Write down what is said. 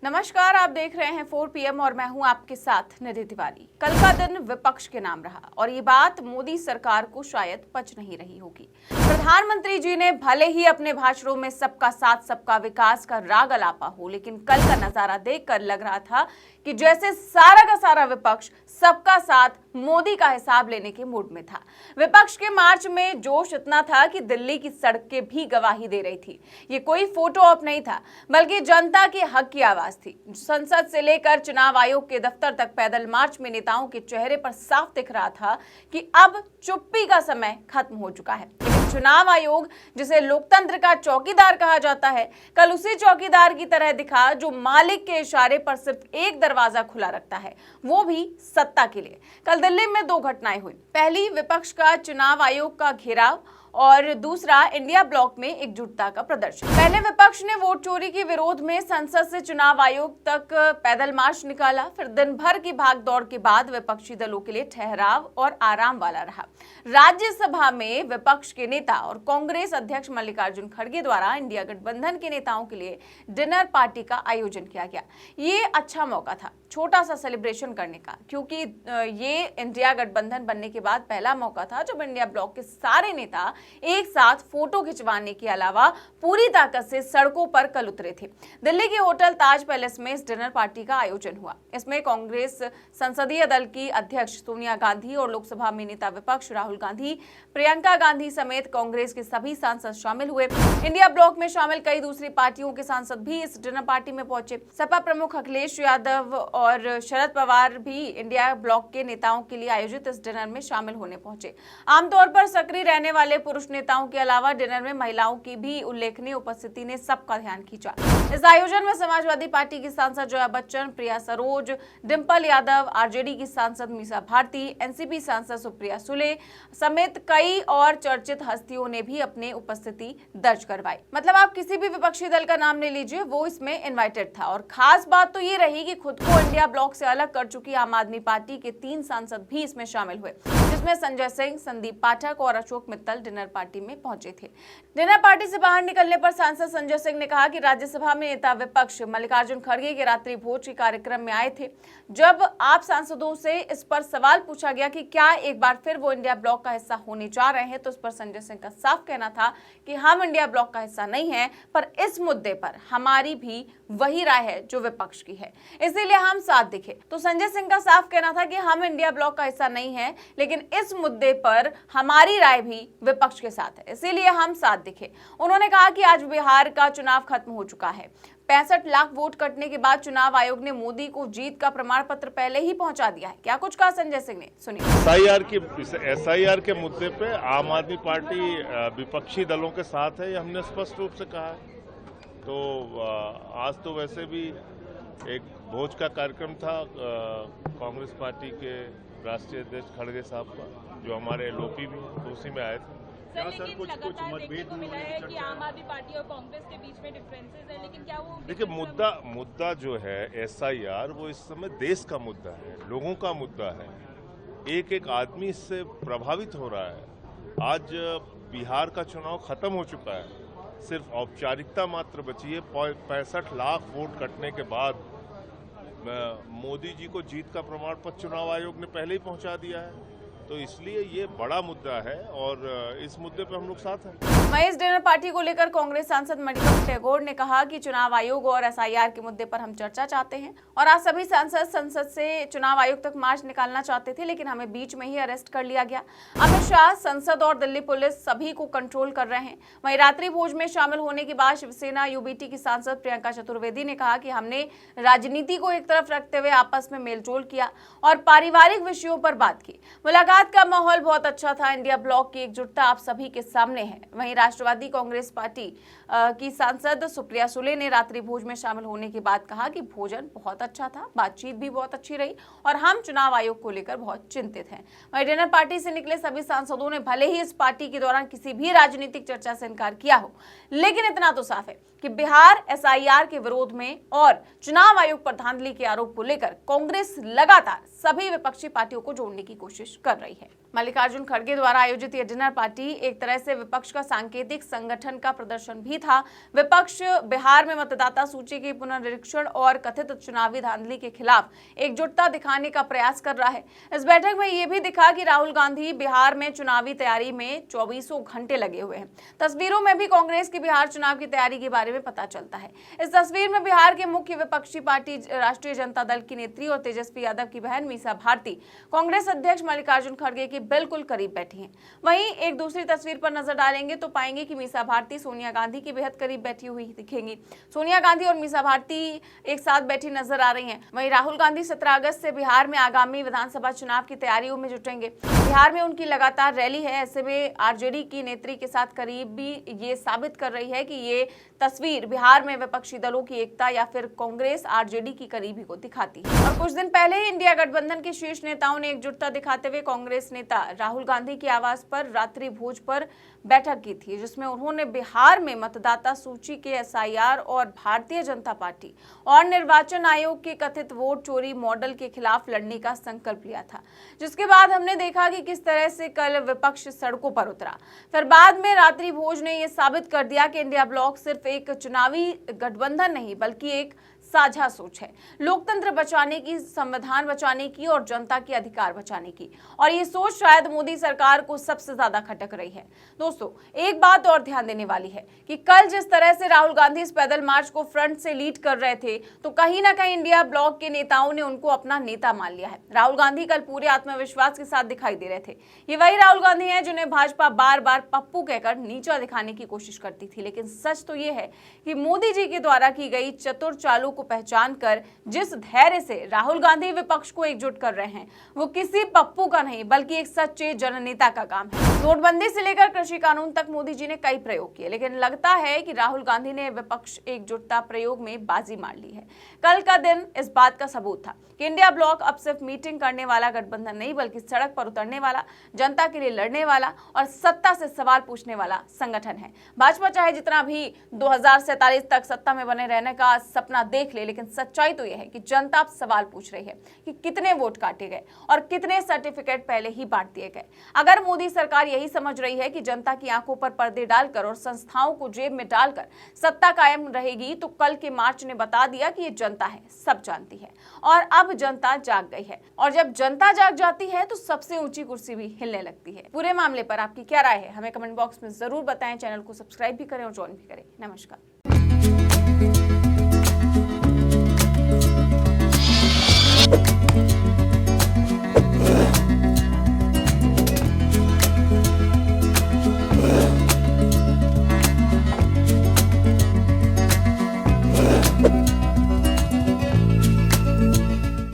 नमस्कार, आप देख रहे हैं 4 PM और मैं हूं आपके साथ निधि तिवारी। कल का दिन विपक्ष के नाम रहा और ये बात मोदी सरकार को शायद पच नहीं रही होगी। प्रधानमंत्री जी ने भले ही अपने भाषणों में सबका साथ सबका विकास का राग अलापा हो, लेकिन कल का नजारा देखकर लग रहा था कि जैसे सारा का सारा विपक्ष सबका साथ मोदी का हिसाब लेने के मूड में था। विपक्ष के मार्च में जोश इतना था कि दिल्ली की सड़कें भी गवाही दे रही थी। ये कोई फोटो ऑप नहीं था, बल्कि जनता के हक की आवाज थी। संसद से लेकर चुनाव आयोग के दफ्तर तक पैदल मार्च में नेताओं के चेहरे पर साफ दिख रहा था कि अब चुप्पी का समय खत्म हो चुका है। लेकिन चुनाव आयोग, जिसे लोकतंत्र का चौकीदार कहा जाता है, कल उसी चौकीदार की तरह दिखा जो मालिक के इशारे पर सिर्फ एक दरवाजा खुला रखता है, वो भी सत्ता के लिए। कल दिल्ली में दो घटनाएं हुई। पहली, विपक्ष का चुनाव आयोग का घेराव और दूसरा, इंडिया ब्लॉक में एकजुटता का प्रदर्शन। पहले विपक्ष ने वोट चोरी के विरोध में संसद से चुनाव आयोग तक पैदल मार्च निकाला। फिर दिन भर की भागदौड़ के बाद विपक्षी दलों के लिए ठहराव और आराम वाला रहा। राज्यसभा में विपक्ष के नेता और कांग्रेस अध्यक्ष मल्लिकार्जुन खड़गे द्वारा इंडिया गठबंधन के नेताओं के लिए डिनर पार्टी का आयोजन किया गया। ये अच्छा मौका था छोटा सा सेलिब्रेशन करने का, क्योंकि ये इंडिया गठबंधन बनने के बाद पहला मौका था जब इंडिया ब्लॉक के सारे नेता एक साथ फोटो खिंचवाने के अलावा पूरी ताकत से सड़कों पर कल उतरे थे। दिल्ली के होटल ताज पैलेस में इस डिनर पार्टी का आयोजन हुआ। इसमें कांग्रेस संसदीय दल की अध्यक्ष सोनिया गांधी और लोकसभा में नेता विपक्ष राहुल गांधी, प्रियंका गांधी समेत कांग्रेस के सभी सांसद शामिल हुए। इंडिया ब्लॉक में शामिल कई दूसरी पार्टियों के सांसद भी इस डिनर पार्टी में पहुंचे। सपा प्रमुख अखिलेश यादव और शरद पवार भी इंडिया ब्लॉक के नेताओं के लिए आयोजित इस डिनर में शामिल होने पहुंचे। आमतौर पर सक्रिय रहने वाले पुरुष नेताओं के अलावा डिनर में महिलाओं की भी उल्लेखनीय उपस्थिति ने सबका ध्यान खींचा। इस आयोजन में समाजवादी पार्टी की सांसद जया बच्चन, प्रिया सरोज, डिंपल यादव, आरजेडी की सांसद मीसा भारती, एनसीपी सांसद सुप्रिया सुले समेत कई और चर्चित हस्तियों ने भी अपनी उपस्थिति दर्ज करवाई। मतलब आप किसी भी विपक्षी दल का नाम ले लीजिए, वो इसमें इन्वाइटेड था। और खास बात तो ये रही कि खुद को इंडिया ब्लॉक से अलग कर चुकी आम आदमी पार्टी के 3 सांसद भी इसमें शामिल हुए, जिसमें संजय सिंह, संदीप पाठक और अशोक मित्तल डिनर पार्टी में पहुंचे थे। डिनर पार्टी से बाहर निकलने पर सांसद संजय सिंह ने कहा कि राज्यसभा में नेता विपक्ष मल्लिकार्जुन खड़गे के रात्रि भोज के कार्यक्रम में आए थे। जब आप सांसदों से इस पर सवाल पूछा गया कि क्या एक बार फिर वो इंडिया ब्लॉक का हिस्सा होने जा रहे हैं, तो इस पर संजय सिंह का साफ कहना था कि हम इंडिया ब्लॉक का हिस्सा नहीं है, पर इस मुद्दे पर हमारी भी वही राय है जो विपक्ष की है, इसीलिए हम साथ दिखे। तो संजय सिंह का साफ कहना था कि हम इंडिया ब्लॉक का हिस्सा नहीं है, लेकिन इस मुद्दे पर हमारी राय भी विपक्ष के साथ है, इसीलिए हम साथ दिखे। उन्होंने कहा कि आज बिहार का चुनाव खत्म हो चुका है। 65 लाख वोट कटने के बाद चुनाव आयोग ने मोदी को जीत का प्रमाण पत्र पहले ही पहुंचा दिया है। क्या कुछ कहा संजय सिंह ने, सुनिए। एसआईआर के मुद्दे पे आम आदमी पार्टी विपक्षी दलों के साथ है, ये हमने स्पष्ट रूप से कहा है। तो आज तो वैसे भी एक भोज का कार्यक्रम था कांग्रेस पार्टी के राष्ट्रीय अध्यक्ष खड़गे साहब का, जो हमारे एलओपी भी हैं, तो उसी में आए थे। लेकिन लगातार देखने को मिला है कि आम आदमी पार्टी और कांग्रेस के बीच में डिफरेंसेस है, लेकिन क्या वो देखिए, मुद्दा जो है एसआईआर, वो इस समय देश का मुद्दा है, लोगों का मुद्दा है। एक एक आदमी इससे प्रभावित हो रहा है। आज बिहार का चुनाव खत्म हो चुका है, सिर्फ औपचारिकता मात्र बची है। 65 लाख वोट कटने के बाद मोदी जी को जीत का प्रमाण पत्र चुनाव आयोग ने पहले ही पहुंचा दिया है, तो इसलिए ये बड़ा मुद्दा है और इस मुद्दे पे हम लोग साथ हैं। वहीं इस डिनर पार्टी को लेकर कांग्रेस सांसद मणिकर्णिका टैगोर ने कहा कि चुनाव आयोग और एसआईआर के मुद्दे पर हम चर्चा चाहते हैं और आज सभी सांसद संसद से चुनाव आयोग तक मार्च निकालना चाहते थे, लेकिन हमें बीच में ही अरेस्ट कर लिया गया। अमित शाह, संसद और दिल्ली पुलिस सभी को कंट्रोल कर रहे हैं। वहीं रात्रि भोज में शामिल होने के बाद शिवसेना यूबीटी की सांसद प्रियंका चतुर्वेदी ने कहा कि हमने राजनीति को एक तरफ रखते हुए आपस में मेलजोल किया और पारिवारिक विषयों पर बात की। मुलाकात का माहौल बहुत अच्छा था। इंडिया ब्लॉक की एकजुटता आप सभी के सामने है। वहीं राष्ट्रवादी कांग्रेस पार्टी की सांसद सुप्रिया सुले ने रात्रि भोज में शामिल होने के बाद कहा कि भोजन बहुत अच्छा था, बातचीत भी बहुत अच्छी रही और हम चुनाव आयोग को लेकर बहुत चिंतित हैं। वहीं डिनर पार्टी से निकले सभी सांसदों ने भले ही इस पार्टी के दौरान किसी भी राजनीतिक चर्चा से इनकार किया हो, लेकिन इतना तो साफ है कि बिहार एसआईआर के विरोध में और चुनाव आयोग पर धांधली के आरोप को लेकर कांग्रेस लगातार सभी विपक्षी पार्टियों को जोड़ने की कोशिश कर रही है। मल्लिकार्जुन खड़गे द्वारा आयोजित ये डिनर पार्टी एक तरह से विपक्ष का सांकेतिक संगठन का प्रदर्शन भी था। विपक्ष बिहार में मतदाता सूची के पुनर्निरीक्षण और कथित चुनावी धांधली के खिलाफ एकजुटता दिखाने का प्रयास कर रहा है। इस बैठक में ये भी दिखा कि राहुल गांधी बिहार में चुनावी तैयारी में 24 घंटे लगे हुए हैं। तस्वीरों में भी कांग्रेस की बिहार चुनाव की तैयारी के बारे में पता चलता है। इस तस्वीर में बिहार के मुख्य विपक्षी पार्टी राष्ट्रीय जनता दल की नेत्री और तेजस्वी यादव की बहन मीसा भारती कांग्रेस अध्यक्ष मल्लिकार्जुन खड़गे की बिल्कुल करीब बैठी हैं। वहीं एक दूसरी तस्वीर पर नजर डालेंगे तो पाएंगे कि मीसा भारती सोनिया गांधी के बेहद करीब बैठी हुई दिखेंगी। सोनिया गांधी और मीसा भारती एक साथ बैठी नजर आ रही हैं। वहीं राहुल गांधी 17 अगस्त से बिहार में आगामी विधानसभा चुनाव की तैयारियों में जुटेंगे। बिहार में उनकी लगातार रैली है। ऐसे में आरजेडी की नेत्री के साथ करीबी ये साबित कर रही है कि ये तस्वीर बिहार में विपक्षी दलों की एकता या फिर कांग्रेस आरजेडी की करीबी को दिखाती है। और कुछ दिन पहले ही इंडिया गठबंधन के शीर्ष नेताओं ने एकजुटता दिखाते हुए कांग्रेस नेता राहुल गांधी के आवास पर रात्रि भोज पर बैठक की थी, जिसमें उन्होंने बिहार में मतदाता सूची के एसआईआर और भारतीय जनता पार्टी और निर्वाचन आयोग के कथित वोट चोरी मॉडल के खिलाफ लड़ने का संकल्प लिया था। जिसके बाद हमने देखा कि किस तरह से कल विपक्ष सड़कों पर उतरा। फिर बाद में रात्रि भोज ने यह साबित कर दिया कि इंडिया ब्लॉक सिर्फ एक चुनावी गठबंधन नहीं बल्कि एक साझा सोच है, लोकतंत्र बचाने की, संविधान बचाने की और जनता के अधिकार बचाने की। और ये सोच शायद मोदी सरकार को सबसे ज्यादा खटक रही है। दोस्तों, एक बात और ध्यान देने वाली है कि कल जिस तरह से राहुल गांधी इस पैदल मार्च को फ्रंट से लीड कर रहे थे, तो कहीं ना कहीं इंडिया ब्लॉक के नेताओं ने उनको अपना नेता मान लिया है। राहुल गांधी कल पूरे आत्मविश्वास के साथ दिखाई दे रहे थे। ये वही राहुल गांधी हैं जिन्हें भाजपा बार बार पप्पू कहकर नीचा दिखाने की कोशिश करती थी। लेकिन सच तो ये है कि मोदी जी के द्वारा की गई चतुर चालों को पहचान कर जिस धैर्य से राहुल गांधी विपक्ष को एकजुट कर रहे हैं, वो किसी पप्पू का नहीं बल्कि एक सच्चे जननेता का काम है। नोटबंदी से लेकर कृषि कानून तक मोदी जी ने कई प्रयोग किए, लेकिन लगता है कि राहुल गांधी ने विपक्ष एकजुटता प्रयोग में बाजी मार ली है। कल का दिन इस बात का सबूत था कि इंडिया ब्लॉक अब सिर्फ मीटिंग करने वाला गठबंधन नहीं बल्कि सड़क पर उतरने वाला, जनता के लिए लड़ने वाला और सत्ता से सवाल पूछने वाला संगठन है। भाजपा चाहे जितना भी 2047 तक सत्ता में बने रहने का सपना देख ले, लेकिन सच्चाई तो यह है कि जनता अब सवाल पूछ रही है कि कितने वोट काटे गए और कितने सर्टिफिकेट पहले ही बांट दिए गए। अगर मोदी सरकार यही समझ रही है कि जनता की आंखों पर पर्दे डालकर और संस्थाओं को जेब में डालकर सत्ता कायम रहेगी, तो कल के मार्च ने बता दिया कि ये जनता है, सब जानती है और अब जनता जाग गई है। और जब जनता जाग जाती है तो सबसे ऊंची कुर्सी भी हिलने लगती है। पूरे मामले पर आपकी क्या राय है, हमें कमेंट बॉक्स में जरूर बताएं। चैनल को सब्सक्राइब भी करें और ज्वाइन भी करें। नमस्कार।